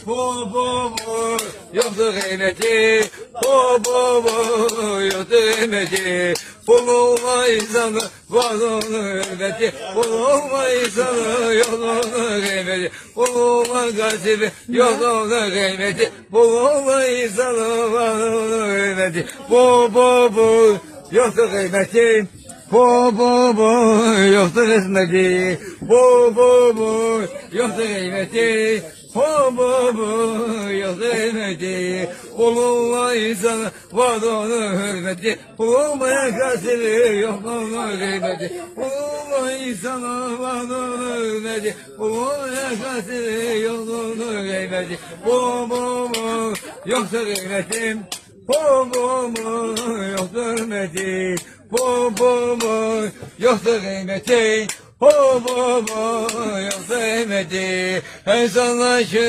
Bu yoktur kıymeti, bu yoktur kıymeti. Bulunma insanı var onun hürmeti, bulunma insanı yok onun kıymeti. Bulunma gasibi yok onun kıymeti, bulunma insanı var onun hürmeti. Bu yoktur kıymeti. Bu yoktur kısmeti, bu yoktur kıymeti, bu yoktur kıymeti. Bulunma insanı var onun hürmeti, bulunmaya kasiri yok onun kıymeti. Bulunma insanı var onun hürmeti, bulunmaya kasiri yok onun kıymeti. Bu yoktur kıymetim. Bu yoktur kıymeti, bu yoktur kıymeti, bu yoktur kıymeti. Ey sana